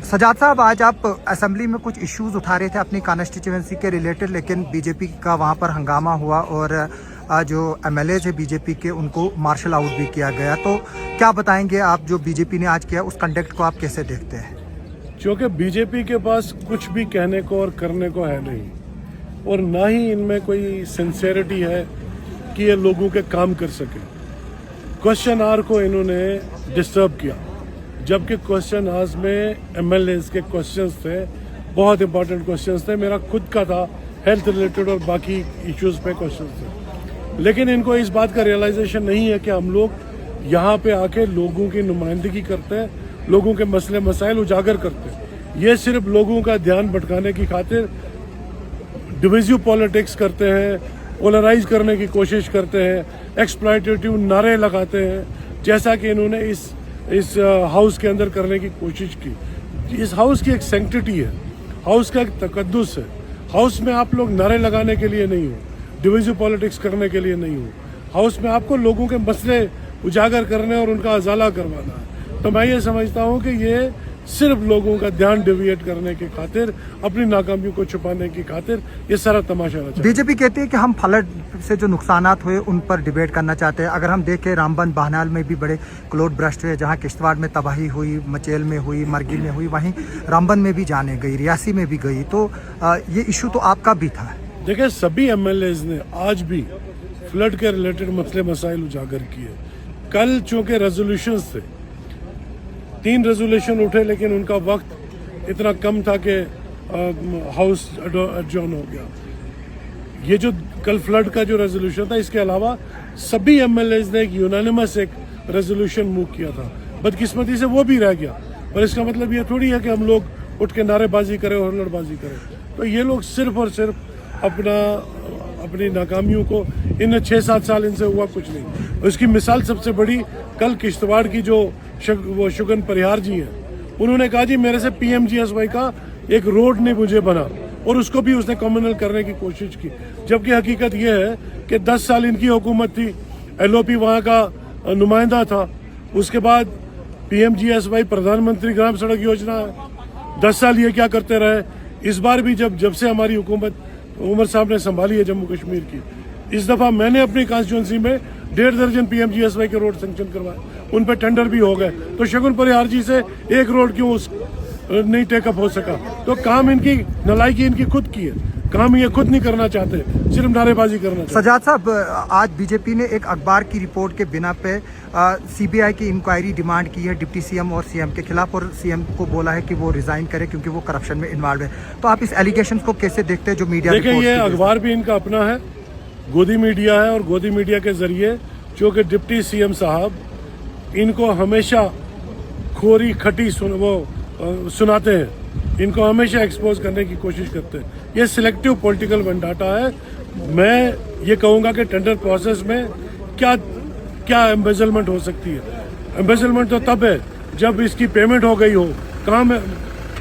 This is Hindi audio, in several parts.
सजाद साहब, आज आप असेंबली में कुछ इश्यूज उठा रहे थे अपनी कॉन्स्टिट्यूएंसी के रिलेटेड, लेकिन बीजेपी का वहां पर हंगामा हुआ और जो एमएलए थे बीजेपी के उनको मार्शल आउट भी किया गया। तो क्या बताएंगे आप, जो बीजेपी ने आज किया उस कंडक्ट को आप कैसे देखते हैं? क्योंकि बीजेपी के पास कुछ भी कहने को और करने को है नहीं, और ना ही इनमें कोई सिंसेरिटी है कि ये लोगों के काम कर सके। क्वेश्चन आवर को इन्होंने डिस्टर्ब किया, जबकि क्वेश्चन आवर्स में एमएलएज के क्वेश्चंस थे, बहुत इंपॉर्टेंट क्वेश्चंस थे। मेरा खुद का था हेल्थ रिलेटेड और बाकी इश्यूज पे क्वेश्चंस थे, लेकिन इनको इस बात का रियलाइजेशन नहीं है कि हम लोग यहाँ पे आके लोगों की नुमाइंदगी करते हैं, लोगों के मसले मसाइल उजागर करते हैं। ये सिर्फ लोगों का ध्यान भटकाने की खातिर डिविजिव पॉलिटिक्स करते हैं, पोलराइज करने की कोशिश करते हैं, एक्सप्लॉयटेटिव नारे लगाते हैं, जैसा कि इन्होंने इस हाउस के अंदर करने की कोशिश की। इस हाउस की एक सैंक्टिटी है, हाउस का एक तकद्दुस है। हाउस में आप लोग नारे लगाने के लिए नहीं हो, डिविजिव पॉलिटिक्स करने के लिए नहीं हो। हाउस में आपको लोगों के मसले उजागर करने और उनका अजाला करवाना है। तो मैं ये समझता हूँ कि ये सिर्फ लोगों का ध्यान डिविएट करने की खातिर, अपनी नाकामियों को छुपाने की खातिर ये सारा तमाशा रचा। बीजेपी कहती है कि हम फ्लड से जो नुकसानात हुए उन पर डिबेट करना चाहते हैं। अगर हम देखें, रामबन बाहनाल में भी बड़े क्लोड ब्रस्ट हुए, जहां किश्तवाड़ में तबाही हुई, मचेल में हुई, मरगिल में हुई, वहीं रामबन में भी जाने गई, रियासी में भी गई। तो ये इशू तो आपका भी था। देखिए, सभी एमएलएज ने आज भी फ्लड के रिलेटेड मसले मसाइल उजागर किए। कल चूंकि रेजोल्यूशन थे, 3 रेजोल्यूशन उठे, लेकिन उनका वक्त इतना कम था कि हाउस एडजॉर्न हो गया। ये जो कल फ्लड का जो रेजोल्यूशन था, इसके अलावा सभी एमएलएज ने एक यूनानिमस एक रेजोल्यूशन मूव किया था। बदकिस्मती से वो भी रह गया, पर इसका मतलब ये थोड़ी है कि हम लोग उठ के नारेबाजी करें और लड़बाजी करें। तो ये लोग सिर्फ और सिर्फ अपनी नाकामियों को, इन 6-7 साल इनसे हुआ कुछ नहीं। उसकी मिसाल सबसे बड़ी कल किश्तवाड़ की जो वो शुगन परिहार जी हैं, उन्होंने कहा जी मेरे से पीएमजीएसवाई का एक रोड नहीं मुझे बना, और उसको भी उसने कम्युनल करने की कोशिश की। जबकि हकीकत यह है कि 10 साल इनकी हुकूमत थी, एलओपी वहाँ का नुमाइंदा था, उसके बाद पीएमजीएसवाई प्रधानमंत्री ग्राम सड़क योजना है। 10 साल ये क्या करते रहे। इस बार भी जब से हमारी हुकूमत उमर साहब ने संभाली है जम्मू कश्मीर की, इस दफा मैंने अपनी कॉन्स्टिट्यूंसी में 1.5 दर्जन पीएमजीएसवाई के रोड सैंक्शन करवाए, उन पे टेंडर भी हो गए। तो शगुन परिहार जी से एक रोड क्यों नहीं टेकअप हो सका? तो काम इनकी नलायकी इनकी खुद की है, काम ये खुद नहीं करना चाहते, सिर्फ नारेबाजी करना चाहते। सजाद साहब, आज बीजेपी ने एक अखबार की रिपोर्ट के बिना पे सीबीआई की इंक्वायरी डिमांड की है डिप्टी सीएम और सीएम के खिलाफ, और सीएम को बोला है कि वो रिजाइन करे क्योंकि वो करप्शन में इन्वॉल्व है। तो आप इस एलिगेशन को कैसे देखते हैं जो मीडिया? देखिए, ये अखबार भी इनका अपना है, गोदी मीडिया है, और गोदी मीडिया के जरिए जो कि डिप्टी सीएम साहब इनको हमेशा खोरी खटी सुनाते हैं, इनको हमेशा एक्सपोज करने की कोशिश करते हैं। ये सिलेक्टिव पॉलिटिकल वेंडाटा है। मैं ये कहूँगा कि टेंडर प्रोसेस में क्या एम्बेजलमेंट हो सकती है। एम्बेजलमेंट तो तब है जब इसकी पेमेंट हो गई हो, काम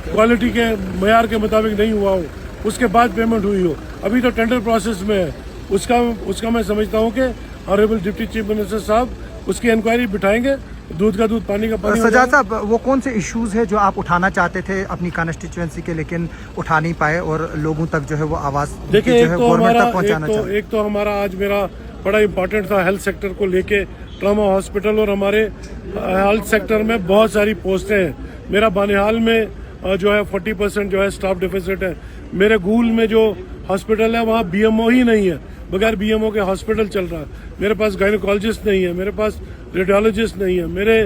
क्वालिटी के मयार के मुताबिक नहीं हुआ हो, उसके बाद पेमेंट हुई हो। अभी तो टेंडर प्रोसेस में है, उसका मैं समझता हूँ कि ऑनरेबल डिप्टी चीफ मिनिस्टर साहब उसकी इंक्वायरी बिठाएंगे, दूध का दूध पानी का पानी। सजाद साहब, वो कौन से इश्यूज है जो आप उठाना चाहते थे अपनी कॉन्स्टिट्यूएंसी के, लेकिन उठा नहीं पाए और लोगों तक जो है वो आवाज देखिए, एक तो हमारा आज मेरा बड़ा इंपॉर्टेंट था हेल्थ सेक्टर को लेके, ट्रॉमा हॉस्पिटल, और हमारे हेल्थ सेक्टर में बहुत सारी पोस्टें हैं। मेरा बानिहाल में जो है 40% जो है स्टाफ डिफिसिट है। मेरे गूल में जो हॉस्पिटल है वहाँ बीएमओ ही नहीं है, बगैर बीएमओ के हॉस्पिटल चल रहा है। मेरे पास गायनोकोलॉजिस्ट नहीं है, मेरे पास रेडियोलॉजिस्ट नहीं है। मेरे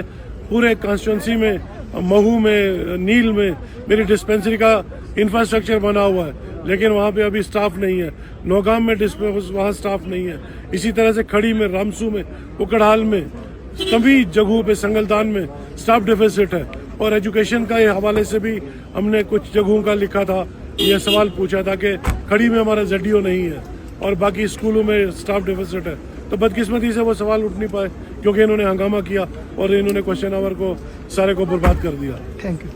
पूरे कॉन्स्टिट्यूंसी में, महू में, नील में मेरी डिस्पेंसरी का इंफ्रास्ट्रक्चर बना हुआ है, लेकिन वहाँ पे अभी स्टाफ नहीं है। नौगाम में वहाँ स्टाफ नहीं है। इसी तरह से खड़ी में, रामसू में, उकड़हाल में, सभी जगहों पे, संगलदान में स्टाफ डिफिसिट है। और एजुकेशन का हवाले से भी हमने कुछ जगहों का लिखा था, यह सवाल पूछा था कि खड़ी में हमारा ZDO नहीं है और बाकी स्कूलों में स्टाफ डिफिसिट है। तो बदकिस्मती से वो सवाल उठ नहीं पाए क्योंकि इन्होंने हंगामा किया और इन्होंने क्वेश्चन आवर को सारे को बर्बाद कर दिया। Thank you.